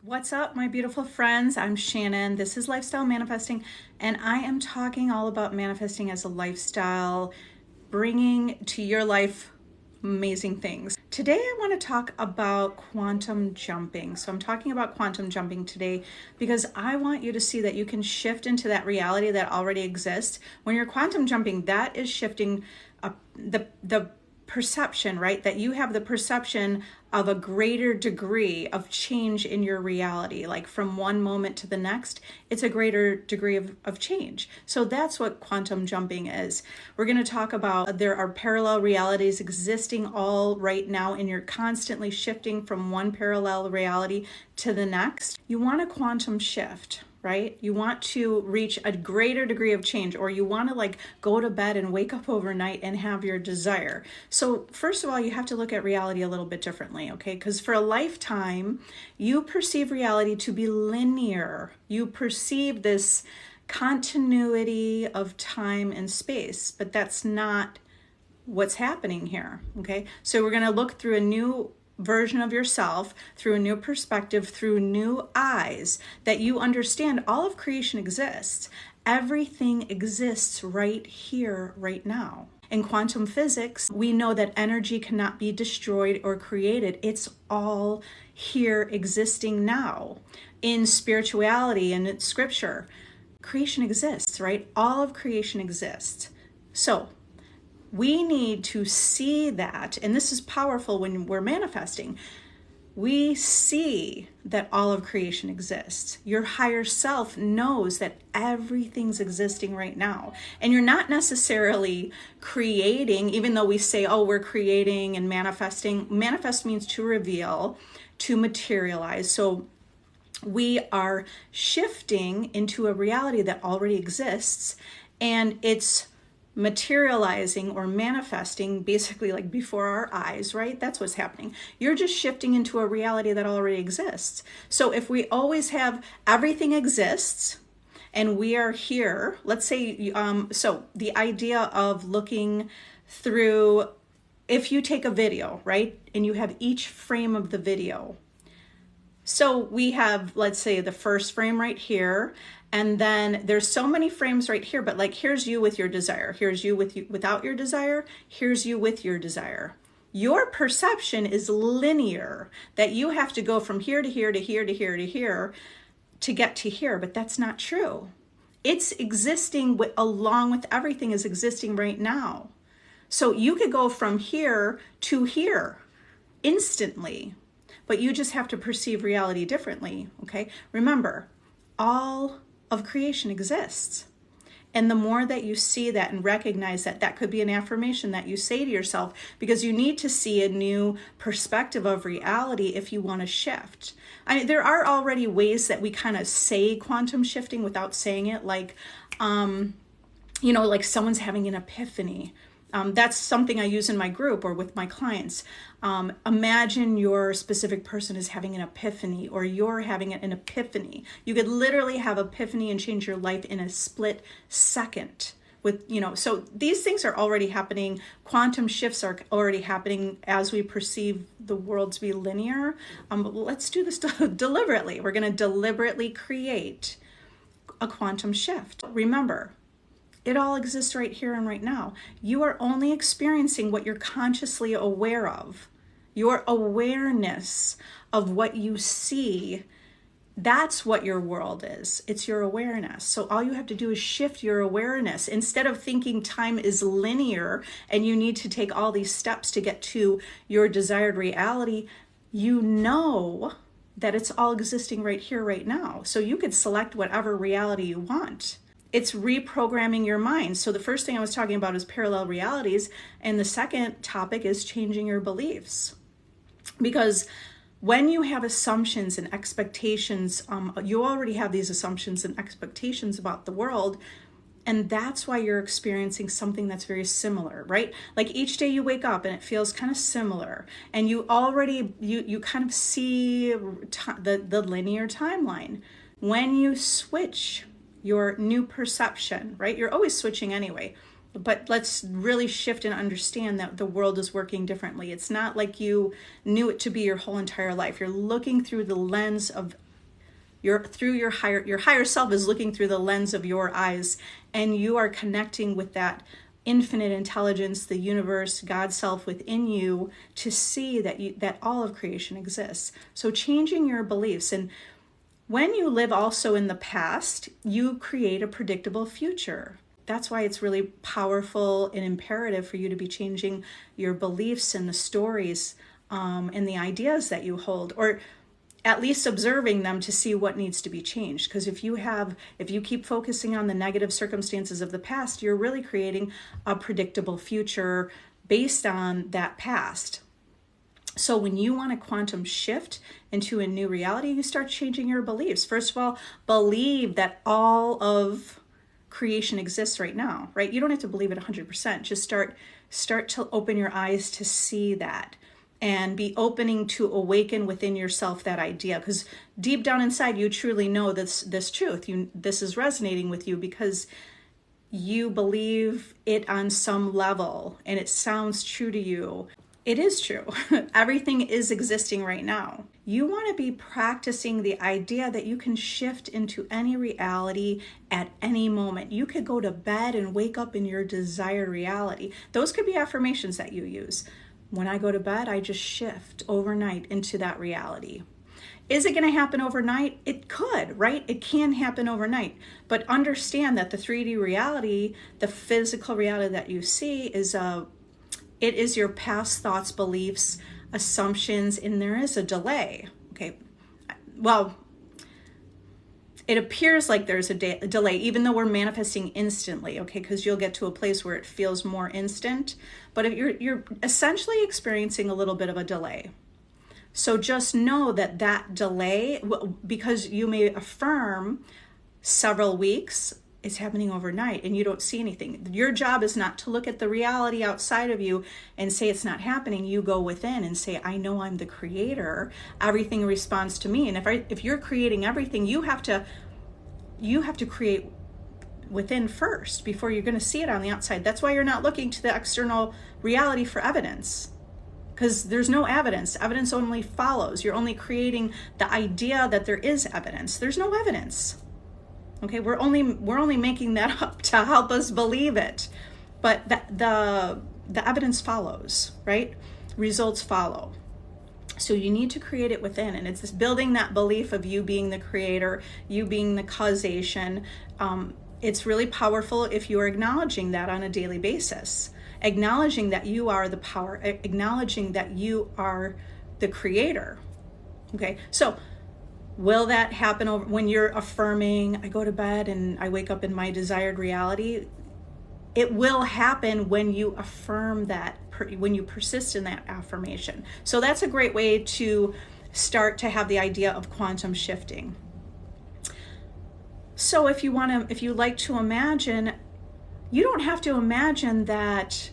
What's up, my beautiful friends? I'm Shannon. This is Lifestyle Manifesting, and I am talking all about manifesting as a lifestyle, bringing to your life amazing things. Today, I want to talk about quantum jumping. So I'm talking about quantum jumping today because I want you to see that you can shift into that reality that already exists. When you're quantum jumping, that is shifting the perception, right? That you have the perception of a greater degree of change in your reality. Like from one moment to the next, it's a greater degree of change. So that's what quantum jumping is. We're going to talk about there are parallel realities existing all right now, and you're constantly shifting from one parallel reality to the next. You want a quantum shift, right? You want to reach a greater degree of change, or you want to go to bed and wake up overnight and have your desire. So first of all, you have to look at reality a little bit differently, okay? Because for a lifetime, you perceive reality to be linear. You perceive this continuity of time and space, but that's not what's happening here, okay? So we're going to look through a new version of yourself, through a new perspective, through new eyes, that you understand all of creation exists. Everything exists right here, right now. In quantum physics, we know that energy cannot be destroyed or created. It's all here existing now. In spirituality and in scripture, creation exists, right? All of creation exists. So we need to see that, and this is powerful when we're manifesting. We see that all of creation exists. Your higher self knows that everything's existing right now. And you're not necessarily creating, even though we say, oh, we're creating and manifesting. Manifest means to reveal, to materialize. So we are shifting into a reality that already exists, and it's materializing or manifesting basically like before our eyes, right? That's what's happening. You're just shifting into a reality that already exists. So if we always have everything exists and we are here, let's say, so the idea of looking through, if you take a video, right? And you have each frame of the video. So we have, let's say, the first frame right here, and then there's so many frames right here, but here's you with your desire. Here's you without your desire. Here's you with your desire. Your perception is linear, that you have to go from here to here to here to here to here to get to here, but that's not true. It's existing along with everything is existing right now. So you could go from here to here instantly, but you just have to perceive reality differently, okay? Remember, all of creation exists. And the more that you see that and recognize that, that could be an affirmation that you say to yourself, because you need to see a new perspective of reality if you want to shift. I mean, there are already ways that we kind of say quantum shifting without saying it, like someone's having an epiphany. That's something I use in my group or with my clients. Imagine your specific person is having an epiphany, or you're having an epiphany. You could literally have epiphany and change your life in a split second. So these things are already happening. Quantum shifts are already happening as we perceive the world to be linear. But let's do this deliberately. We're going to deliberately create a quantum shift. Remember, it all exists right here and right now. You are only experiencing what you're consciously aware of. Your awareness of what you see, that's what your world is. It's your awareness. So all you have to do is shift your awareness. Instead of thinking time is linear and you need to take all these steps to get to your desired reality, you know that it's all existing right here, right now. So you could select whatever reality you want. It's reprogramming your mind. So the first thing I was talking about is parallel realities. And the second topic is changing your beliefs. Because when you have assumptions and expectations, you already have these assumptions and expectations about the world. And that's why you're experiencing something that's very similar, right? Like each day you wake up and it feels kind of similar. And you already, you kind of see the linear timeline. When you switch your new perception, right? You're always switching anyway, but let's really shift and understand that the world is working differently. It's not like you knew it to be your whole entire life. You're looking through the lens of your higher self is looking through the lens of your eyes, and you are connecting with that infinite intelligence, the universe, God self within you, to see that all of creation exists. So changing your beliefs. And when you live also in the past, you create a predictable future. That's why it's really powerful and imperative for you to be changing your beliefs and the stories and the ideas that you hold, or at least observing them to see what needs to be changed. Because if you keep focusing on the negative circumstances of the past, you're really creating a predictable future based on that past. So when you want to quantum shift into a new reality, you start changing your beliefs. First of all, believe that all of creation exists right now, right? You don't have to believe it 100%. Just start to open your eyes to see that, and be opening to awaken within yourself that idea. Because deep down inside, you truly know this truth. This is resonating with you because you believe it on some level, and it sounds true to you. It is true. Everything is existing right now. You want to be practicing the idea that you can shift into any reality at any moment. You could go to bed and wake up in your desired reality. Those could be affirmations that you use. When I go to bed, I just shift overnight into that reality. Is it going to happen overnight? It could, right? It can happen overnight. But understand that the 3D reality, the physical reality that you see, it is your past thoughts, beliefs, assumptions, and there is a delay. Okay. Well, it appears like there's a delay, even though we're manifesting instantly, okay? Because you'll get to a place where it feels more instant. But if you're essentially experiencing a little bit of a delay. So just know that delay, because you may affirm several weeks, it's happening overnight and you don't see anything. Your job is not to look at the reality outside of you and say it's not happening. You go within and say, I know I'm the creator. Everything responds to me. And if you're creating everything, you have to create within first before you're going to see it on the outside. That's why you're not looking to the external reality for evidence, because there's no evidence. Evidence only follows. You're only creating the idea that there is evidence. There's no evidence. Okay, we're only making that up to help us believe it, but the evidence follows, right? Results follow. So you need to create it within, and it's this building that belief of you being the creator, you being the causation. It's really powerful if you are acknowledging that on a daily basis, acknowledging that you are the power, acknowledging that you are the creator. Okay, so will that happen when you're affirming, I go to bed and I wake up in my desired reality? It will happen when you affirm that, when you persist in that affirmation. So that's a great way to start to have the idea of quantum shifting. So if you like to imagine, you don't have to imagine that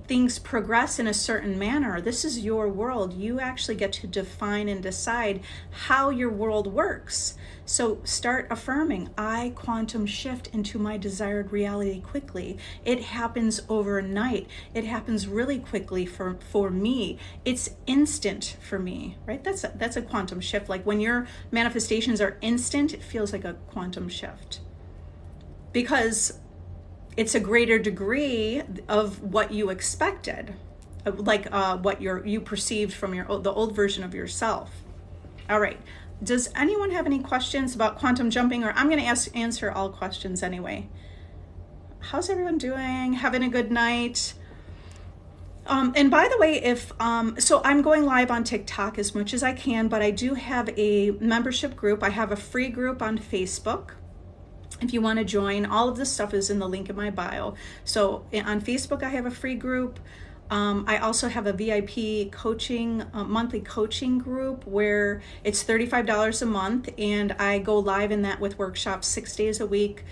things progress in a certain manner. This is your world. You actually get to define and decide how your world works. So start affirming, I quantum shift into my desired reality quickly. It happens overnight. It happens really quickly for me. It's instant for me, right? That's a quantum shift. Like when your manifestations are instant, it feels like a quantum shift, because it's a greater degree of what you expected, like what you perceived from the old version of yourself. All right. Does anyone have any questions about quantum jumping? Or I'm going to answer all questions anyway. How's everyone doing? Having a good night? And by the way, so I'm going live on TikTok as much as I can, but I do have a membership group. I have a free group on Facebook. If you want to join, all of this stuff is in the link in my bio. So on Facebook, I have a free group. I also have a VIP coaching, monthly coaching group where it's $35 a month, and I go live in that with workshops 6 days a week.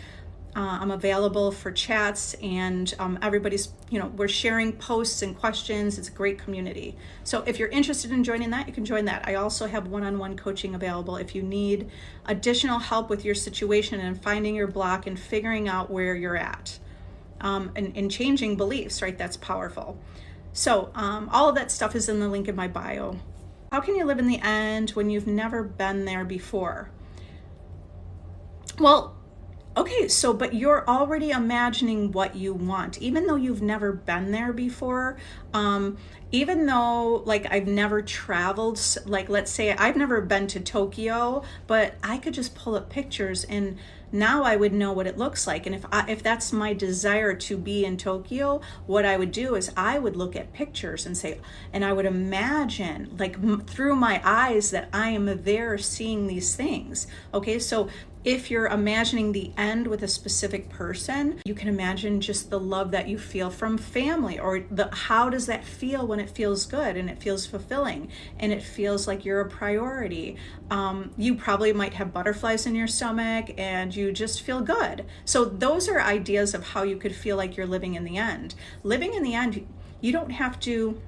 I'm available for chats, and everybody's, we're sharing posts and questions. It's a great community. So if you're interested in joining that, you can join that. I also have one-on-one coaching available if you need additional help with your situation and finding your block and figuring out where you're at, and changing beliefs, right? That's powerful. So all of that stuff is in the link in my bio. How can you live in the end when you've never been there before? Well, okay, so but you're already imagining what you want, even though you've never been there before. Even though, like, I've never traveled, like, let's say I've never been to Tokyo, but I could just pull up pictures and now I would know what it looks like. And if that's my desire to be in Tokyo, what I would do is I would look at pictures and say, and I would imagine, like, through my eyes, that I am there seeing these things. Okay, so if you're imagining the end with a specific person, you can imagine just the love that you feel from family, or how does that feel when it feels good and it feels fulfilling and it feels like you're a priority. You probably might have butterflies in your stomach and you just feel good. So those are ideas of how you could feel like you're living in the end. Living in the end, you don't have to.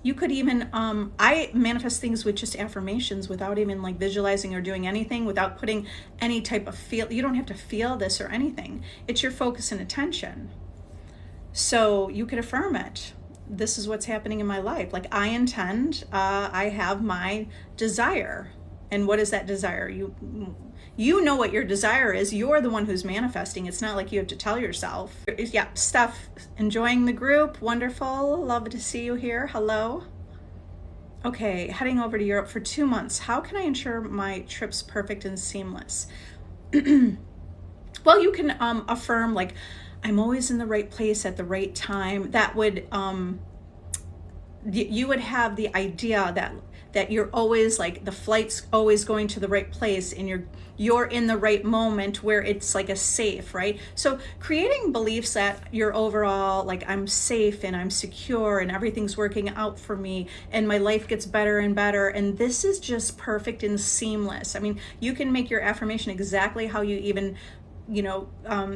You could even, I manifest things with just affirmations without even like visualizing or doing anything, without putting any type of feel. You don't have to feel this or anything. It's your focus and attention. So you could affirm it. This is what's happening in my life. Like, I intend, I have my desire. And what is that desire? You know what your desire is. You're the one who's manifesting. It's not like you have to tell yourself. Yeah, Steph, enjoying the group. Wonderful. Love to see you here. Hello. Okay, heading over to Europe for 2 months. How can I ensure my trip's perfect and seamless? Well, you can affirm, like, I'm always in the right place at the right time. That would, you would have the idea that you're always, like, the flight's always going to the right place and you're in the right moment where it's like a safe, right? So creating beliefs that you're overall, like, I'm safe and I'm secure and everything's working out for me and my life gets better and better and this is just perfect and seamless. I mean, you can make your affirmation exactly how you even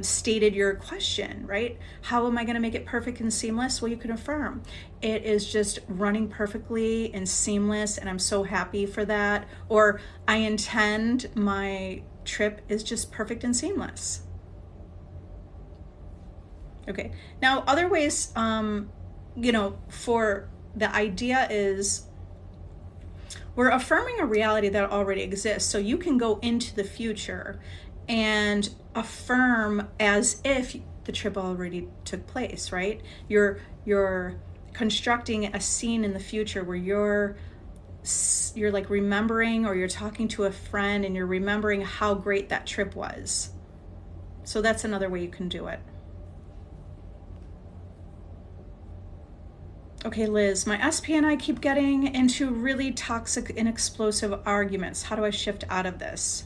stated your question, right? How am I going to make it perfect and seamless? Well, you can affirm it is just running perfectly and seamless, and I'm so happy for that. Or I intend my trip is just perfect and seamless. Okay. Now, other ways, for the idea is we're affirming a reality that already exists. So you can go into the future and affirm as if the trip already took place, right? You're constructing a scene in the future where you're like remembering, or you're talking to a friend and you're remembering how great that trip was. So that's another way you can do it. Okay, Liz, my SP and I keep getting into really toxic and explosive arguments. How do I shift out of this?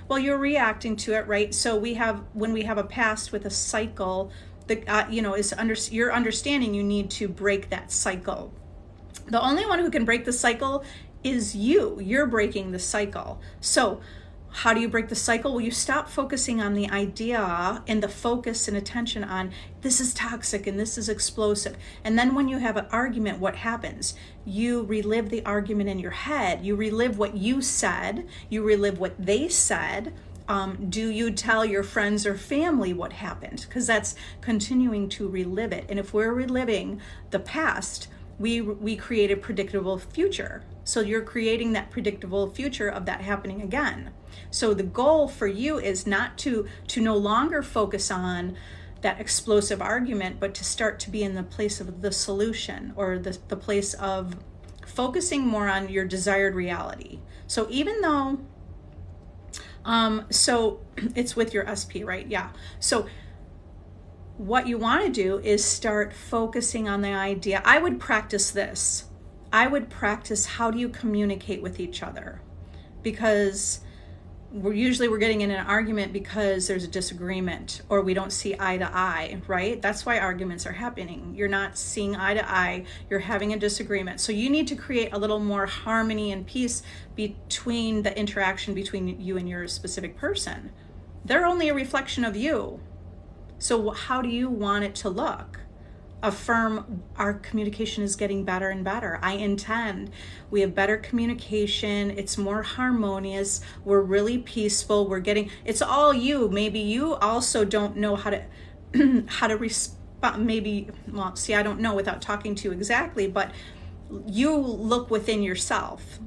Well, you're reacting to it, right? So when we have a past with a cycle, you're understanding you need to break that cycle. The only one who can break the cycle is you. You're breaking the cycle. So how do you break the cycle? Well, you stop focusing on the idea and the focus and attention on this is toxic and this is explosive. And then when you have an argument, what happens? You relive the argument in your head. You relive what you said. You relive what they said. Do you tell your friends or family what happened? Because that's continuing to relive it. And if we're reliving the past, we create a predictable future. So you're creating that predictable future of that happening again. So the goal for you is not to no longer focus on that explosive argument, but to start to be in the place of the solution, or the place of focusing more on your desired reality. So even though, so it's with your SP, right? Yeah. So what you want to do is start focusing on the idea. I would practice this. I would practice, how do you communicate with each other? Because we're getting in an argument because there's a disagreement, or we don't see eye to eye, right? That's why arguments are happening. You're not seeing eye to eye, you're having a disagreement. So you need to create a little more harmony and peace between the interaction between you and your specific person. They're only a reflection of you. So how do you want it to look? Affirm, our communication is getting better and better. I intend we have better communication. It's more harmonious. We're really peaceful. It's all you. Maybe you also don't know how to respond. Maybe, well, see, I don't know without talking to you exactly, but you look within yourself.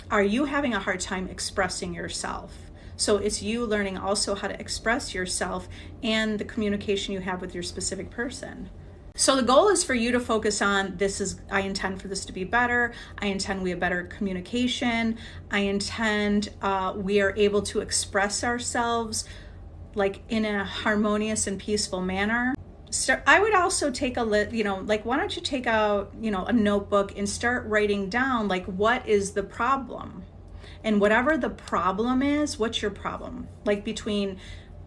Are you having a hard time expressing yourself? So it's you learning also how to express yourself and the communication you have with your specific person. So the goal is for you to focus on, I intend for this to be better. I intend we have better communication. I intend we are able to express ourselves like in a harmonious and peaceful manner. I would also take why don't you take out, a notebook and start writing down, like, what is the problem? And whatever the problem is, what's your problem? Like between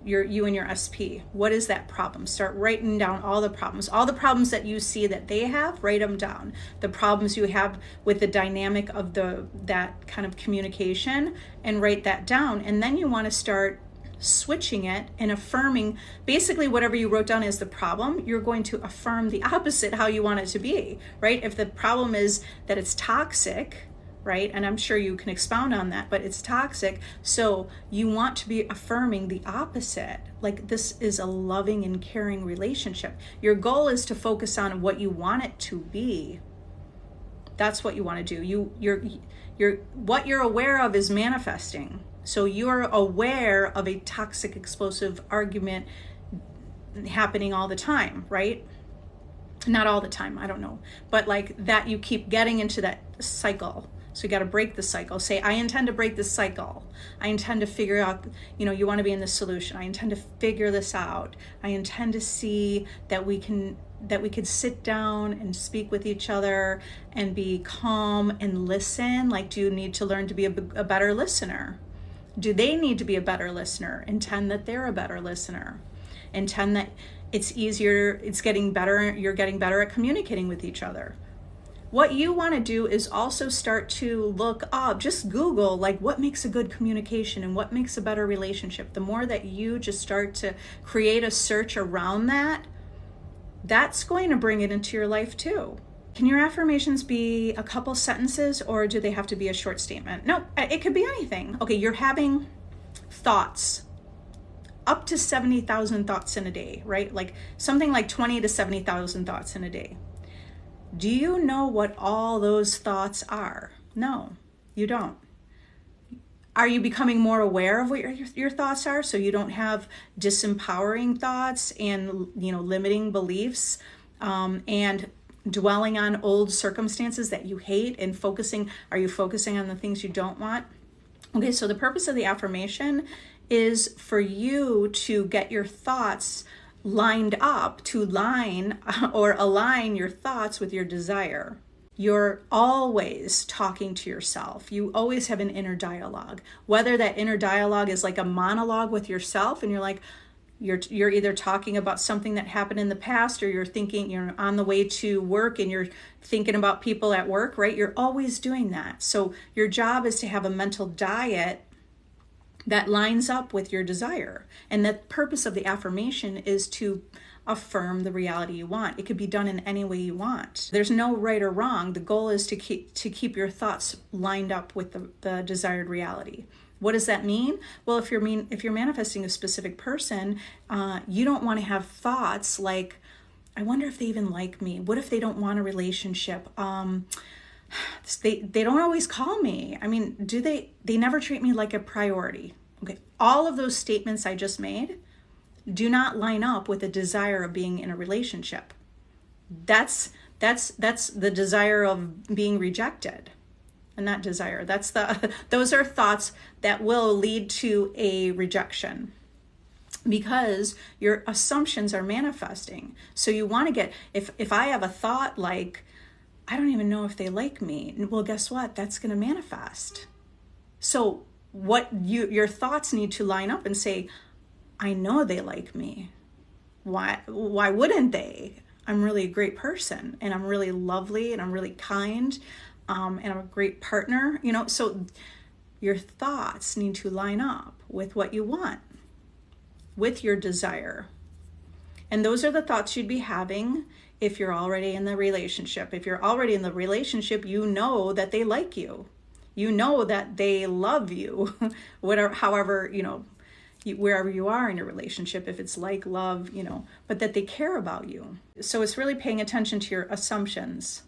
you and your SP, what is that problem? Start writing down all the problems that you see that they have, write them down. The problems you have with the dynamic of that kind of communication, and write that down. And then you want to start switching it and affirming basically whatever you wrote down as the problem. You're going to affirm the opposite, how you want it to be, right? If the problem is that it's toxic, right? And I'm sure you can expound on that, but it's toxic. So you want to be affirming the opposite. Like, this is a loving and caring relationship. Your goal is to focus on what you want it to be. That's what you want to do. You're what you're aware of is manifesting. So you're aware of a toxic, explosive argument happening all the time, right? Not all the time, I don't know. But like that, you keep getting into that cycle. So you got to break the cycle. Say, I intend to break this cycle. I intend to figure out, you want to be in the solution. I intend to figure this out. I intend to see that we could sit down and speak with each other and be calm and listen. Like, do you need to learn to be a better listener? Do they need to be a better listener? Intend that they're a better listener. Intend that it's easier, it's getting better, you're getting better at communicating with each other. What you want to do is also start to look up, just Google, like, what makes a good communication and what makes a better relationship. The more that you just start to create a search around that, that's going to bring it into your life too. Can your affirmations be a couple sentences, or do they have to be a short statement? No, it could be anything. Okay, you're having thoughts, up to 70,000 thoughts in a day, right? Like something like 20 to 70,000 thoughts in a day. Do you know what all those thoughts are? No, you don't. Are you becoming more aware of what your thoughts are, so you don't have disempowering thoughts and limiting beliefs and dwelling on old circumstances that you hate, and are you focusing on the things you don't want? Okay, so the purpose of the affirmation is for you to get your thoughts lined up, to align your thoughts with your desire. You're always talking to yourself. You always have an inner dialogue. Whether that inner dialogue is like a monologue with yourself, and you're either talking about something that happened in the past, or you're on the way to work and you're thinking about people at work, right? You're always doing that. So your job is to have a mental diet that lines up with your desire. And the purpose of the affirmation is to affirm the reality you want. It could be done in any way you want. There's no right or wrong. The goal is to keep your thoughts lined up with the desired reality. What does that mean? Well, if you're manifesting a specific person, you don't want to have thoughts like, I wonder if they even like me. What if they don't want a relationship? They don't always call me. I mean, do they never treat me like a priority? Okay, all of those statements I just made do not line up with the desire of being in a relationship. That's the desire of being rejected. And that desire, those are thoughts that will lead to a rejection, because your assumptions are manifesting. So you want to get, if I have a thought like, I don't even know if they like me, well, guess what? That's going to manifest. So your thoughts need to line up and say, I know they like me. Why wouldn't they? I'm really a great person, and I'm really lovely, and I'm really kind, and I'm a great partner. So your thoughts need to line up with what you want, with your desire. And those are the thoughts you'd be having if you're already in the relationship. If you're already in the relationship, you know that they like you. You know that they love you, however, wherever you are in your relationship, if it's like love, but that they care about you. So it's really paying attention to your assumptions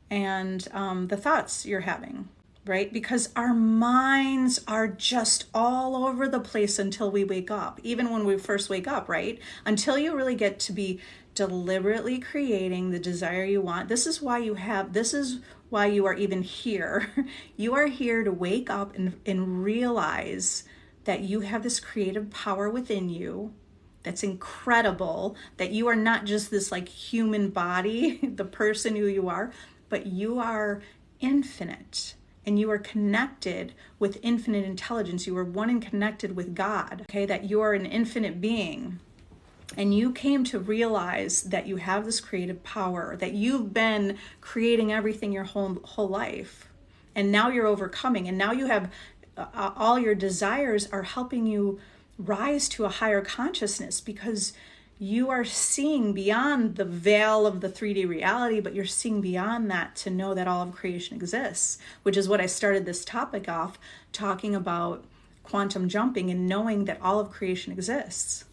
and the thoughts you're having. right? Because our minds are just all over the place until we wake up, even when we first wake up, right? Until you really get to be deliberately creating the desire you want. This is why you are even here. You are here to wake up and realize that you have this creative power within you that's incredible, that you are not just this like human body, the person who you are, but you are infinite. And you are connected with infinite intelligence. You are one and connected with God, okay? That you are an infinite being. And you came to realize that you have this creative power, that you've been creating everything your whole life. And now you're overcoming. And now you have all your desires are helping you rise to a higher consciousness, because you are seeing beyond the veil of the 3D reality, but you're seeing beyond that to know that all of creation exists, which is what I started this topic off talking about, quantum jumping and knowing that all of creation exists.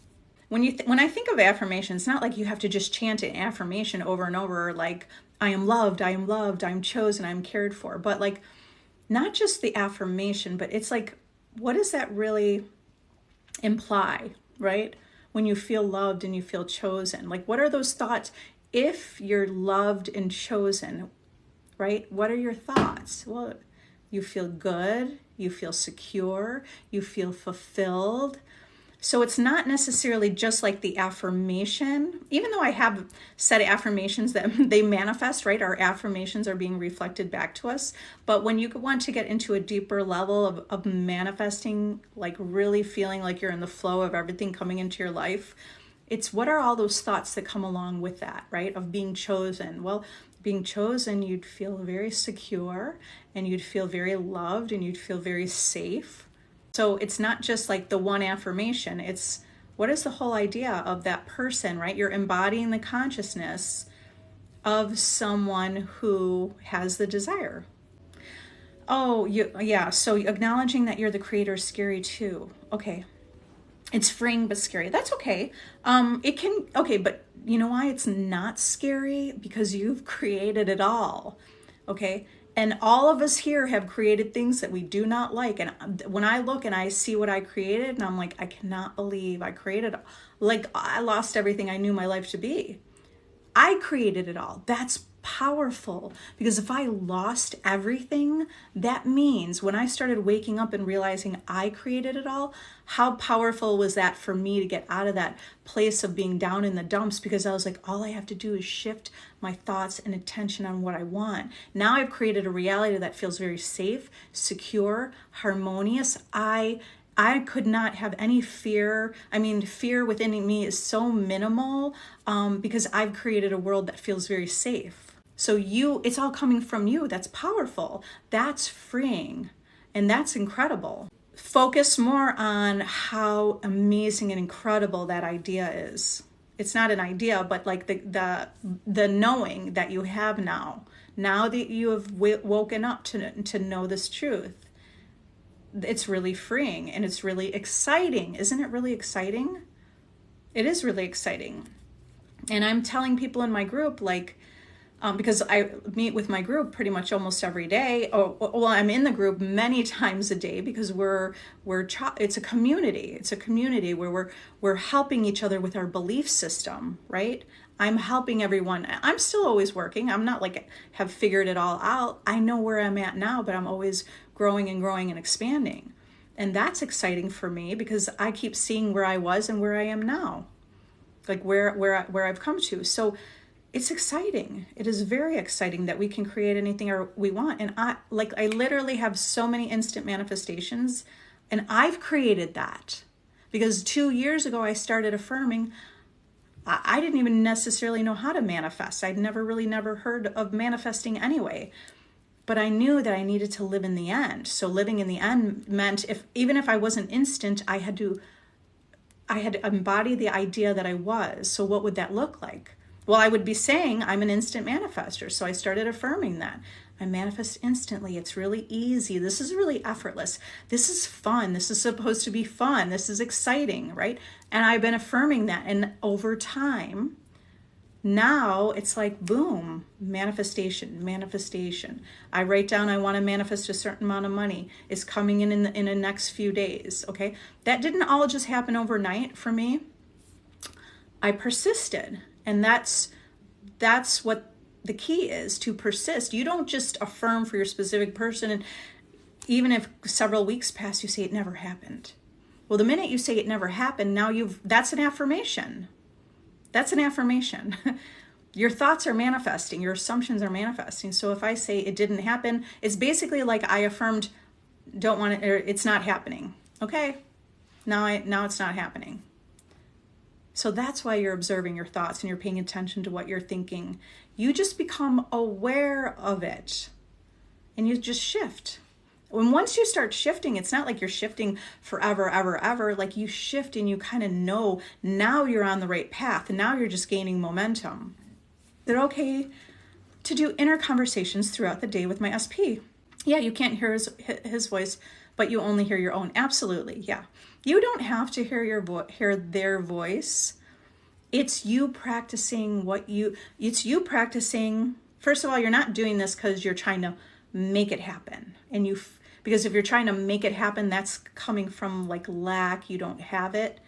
When I think of affirmation, it's not like you have to just chant an affirmation over and over, like, I am loved, I'm chosen, I'm cared for. But like, not just the affirmation, but it's like, what does that really imply, right? When you feel loved and you feel chosen, like, what are those thoughts? If you're loved and chosen, right? What are your thoughts? Well, you feel good, you feel secure, you feel fulfilled. So it's not necessarily just like the affirmation, even though I have said affirmations that they manifest, right? Our affirmations are being reflected back to us. But when you want to get into a deeper level of manifesting, like really feeling like you're in the flow of everything coming into your life, it's what are all those thoughts that come along with that, right? Of being chosen. Well, being chosen, you'd feel very secure and you'd feel very loved and you'd feel very safe. So it's not just like the one affirmation, it's what is the whole idea of that person, right? You're embodying the consciousness of someone who has the desire. Oh, yeah, so acknowledging that you're the creator is scary too. Okay, it's freeing but scary. That's okay. But you know why it's not scary? Because you've created it all, okay? And all of us here have created things that we do not like. And when I look and I see what I created, and I'm like, I cannot believe I created, like, I lost everything I knew my life to be. I created it all. That's powerful, because if I lost everything, that means when I started waking up and realizing I created it all, how powerful was that for me to get out of that place of being down in the dumps? Because I was like, all I have to do is shift my thoughts and attention on what I want. Now I've created a reality that feels very safe, secure, harmonious. I could not have any fear. I mean, fear within me is so minimal because I've created a world that feels very safe. So it's all coming from you. That's powerful. That's freeing. And that's incredible. Focus more on how amazing and incredible that idea is. It's not an idea, but like the knowing that you have now that you have woken up to know this truth. It's really freeing and it's really exciting. Isn't it really exciting? It is really exciting. And I'm telling people in my group, like, because I meet with my group pretty much almost every day. Well, I'm in the group many times a day because it's a community. It's a community where we're helping each other with our belief system, right? I'm helping everyone. I'm still always working. I'm not like have figured it all out. I know where I'm at now, but I'm always growing and expanding. And that's exciting for me because I keep seeing where I was and where I am now, like where I've come to. So it's exciting. It is very exciting that we can create anything we want. And I literally have so many instant manifestations, and I've created that because 2 years ago I started affirming. I didn't even necessarily know how to manifest. I'd never heard of manifesting anyway. But I knew that I needed to live in the end. So living in the end meant even if I wasn't instant, I had to embody the idea that I was. So what would that look like? Well, I would be saying I'm an instant manifester. So I started affirming that. I manifest instantly. It's really easy. This is really effortless. This is fun. This is supposed to be fun. This is exciting, right? And I've been affirming that. And over time, Now it's like, boom, manifestation, manifestation. I write down, I want to manifest a certain amount of money. It's coming in the next few days. Okay. That didn't all just happen overnight for me. I persisted. And that's what the key is, to persist. You don't just affirm for your specific person, and even if several weeks pass, you say it never happened. Well, the minute you say it never happened, now that's an affirmation. That's an affirmation. Your thoughts are manifesting, your assumptions are manifesting. So if I say it didn't happen, it's basically like I affirmed don't want it, or it's not happening. Okay. Now it's not happening. So that's why you're observing your thoughts and you're paying attention to what you're thinking. You just become aware of it and you just shift. When once you start shifting, it's not like you're shifting forever, ever. Like you shift and you kind of know now you're on the right path and now you're just gaining momentum. They're okay to do inner conversations throughout the day with my SP. Yeah, you can't hear his voice, but you only hear your own. Absolutely, yeah. You don't have to hear their voice. It's you practicing it's you practicing. First of all, you're not doing this because you're trying to make it happen. Because if you're trying to make it happen, that's coming from like lack, you don't have it.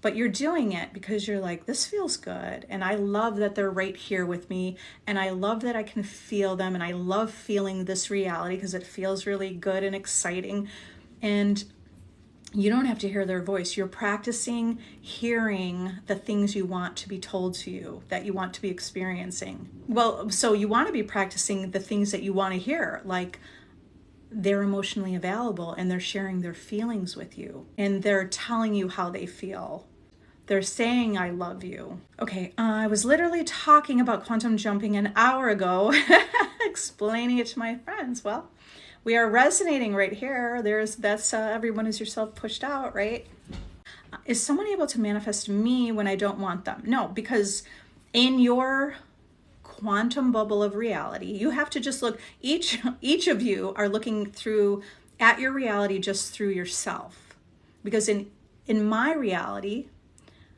But you're doing it because you're like, this feels good. And I love that they're right here with me. And I love that I can feel them. And I love feeling this reality because it feels really good and exciting. And you don't have to hear their voice. You're practicing hearing the things you want to be told to you, that you want to be experiencing. Well, so you want to be practicing the things that you want to hear, like they're emotionally available and they're sharing their feelings with you and they're telling you how they feel. They're saying, I love you. Okay, I was literally talking about quantum jumping an hour ago, explaining it to my friends. Well, we are resonating right here. That's everyone is yourself pushed out, right? Is someone able to manifest me when I don't want them? No, because in your quantum bubble of reality, you have to just look, each of you are looking at your reality just through yourself. Because in my reality,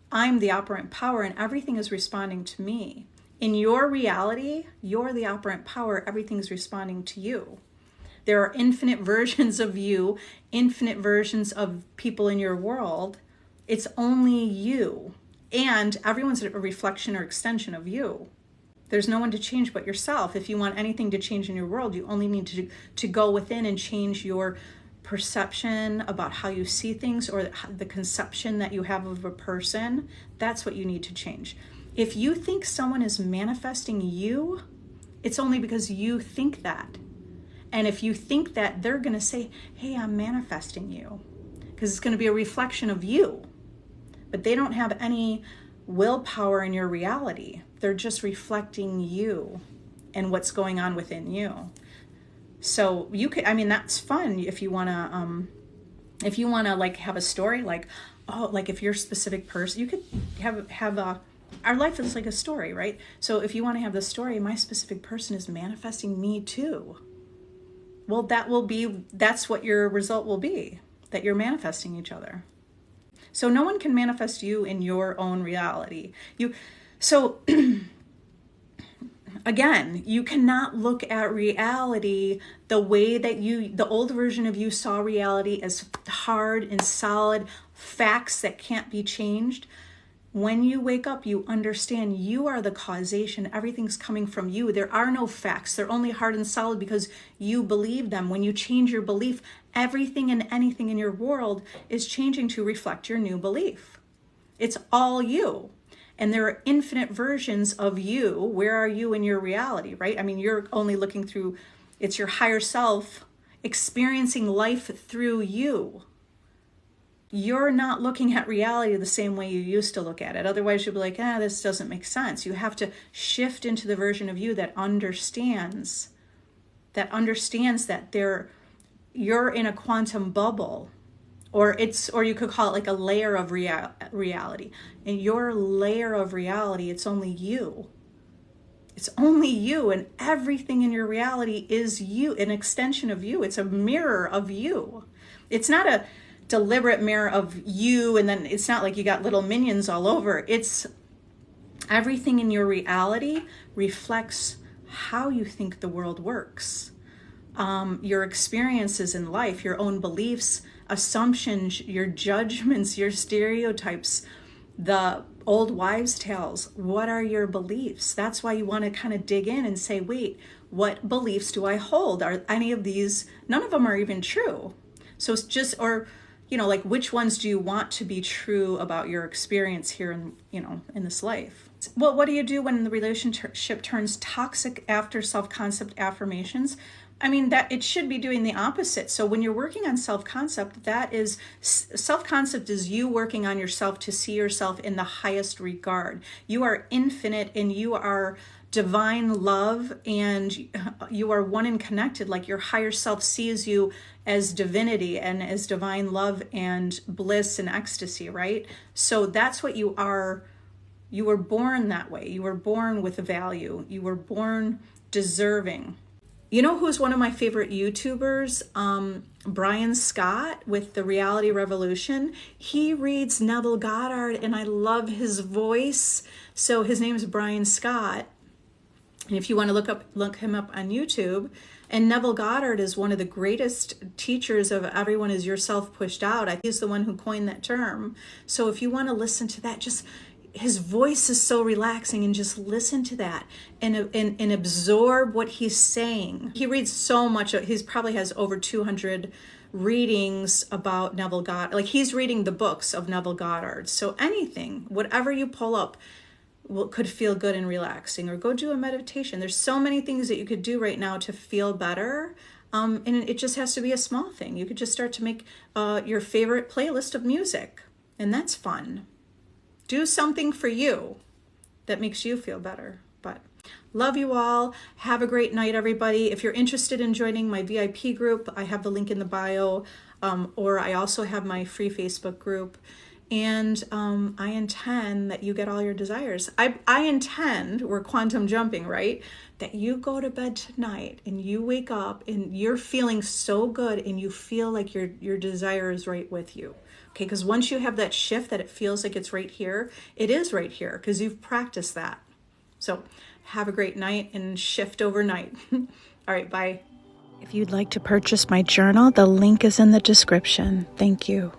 I'm the operant power and everything is responding to me. In your reality, you're the operant power, everything's responding to you. There are infinite versions of you, infinite versions of people in your world. It's only you. And everyone's a reflection or extension of you. There's no one to change but yourself. If you want anything to change in your world, you only need to go within and change your perception about how you see things or the conception that you have of a person. That's what you need to change. If you think someone is manifesting you, it's only because you think that. And if you think that, they're going to say, hey, I'm manifesting you. Because it's going to be a reflection of you. But they don't have any willpower in your reality. They're just reflecting you and what's going on within you. So you could, that's fun if you want to, like have a story, like, oh, like if you're a specific person, you could have our life is like a story, right? So if you want to have the story, my specific person is manifesting me too. Well, that's what your result will be, that you're manifesting each other. So no one can manifest you in your own reality. So again, you cannot look at reality the way that the old version of you saw reality, as hard and solid facts that can't be changed. When you wake up, you understand you are the causation. Everything's coming from you. There are no facts. They're only hard and solid because you believe them. When you change your belief, everything and anything in your world is changing to reflect your new belief. It's all you. And there are infinite versions of you. Where are you in your reality, right? You're only looking through, it's your higher self experiencing life through you. You're not looking at reality the same way you used to look at it. Otherwise, you'll be like, this doesn't make sense. You have to shift into the version of you that understands that you're in a quantum bubble, or you could call it like a layer of reality. In your layer of reality, it's only you. It's only you, and everything in your reality is you, an extension of you. It's a mirror of you. It's not a deliberate mirror of you, and then it's not like you got little minions all over. It's Everything in your reality reflects how you think the world works. Your experiences in life, your own beliefs, assumptions, your judgments, your stereotypes, the old wives' tales. What are your beliefs? That's why you want to kind of dig in and say, wait, what beliefs do I hold? Are any of these, none of them are even true. So it's just, or, like which ones do you want to be true about your experience here in, in this life? Well, what do you do when the relationship turns toxic after self-concept affirmations? I mean, that it should be doing the opposite. So when you're working on self-concept, that is, self-concept is you working on yourself to see yourself in the highest regard. You are infinite and you are divine love, and you are one and connected. Like your higher self sees you as divinity and as divine love and bliss and ecstasy, right? So that's what you are. You were born that way. You were born with a value. You were born deserving. You know who's one of my favorite YouTubers? Brian Scott with The Reality Revolution. He reads Neville Goddard and I love his voice. So his name is Brian Scott. And if you want to look him up on YouTube. And Neville Goddard is one of the greatest teachers of everyone is yourself pushed out. He's the one who coined that term. So if you want to listen to that, just his voice is so relaxing, and just listen to that and absorb what he's saying. He reads so much. He probably has over 200 readings about Neville Goddard. Like he's reading the books of Neville Goddard. So anything, whatever you pull up, could feel good and relaxing, or go do a meditation. There's so many things that you could do right now to feel better. And it just has to be a small thing. You could just start to make your favorite playlist of music, and that's fun. Do something for you that makes you feel better. But love you all. Have a great night, everybody. If you're interested in joining my VIP group, I have the link in the bio, or I also have my free Facebook group. And I intend that you get all your desires. I intend, we're quantum jumping, right? That you go to bed tonight and you wake up and you're feeling so good and you feel like your desire is right with you. Okay, because once you have that shift that it feels like it's right here, it is right here because you've practiced that. So have a great night and shift overnight. All right, bye. If you'd like to purchase my journal, the link is in the description. Thank you.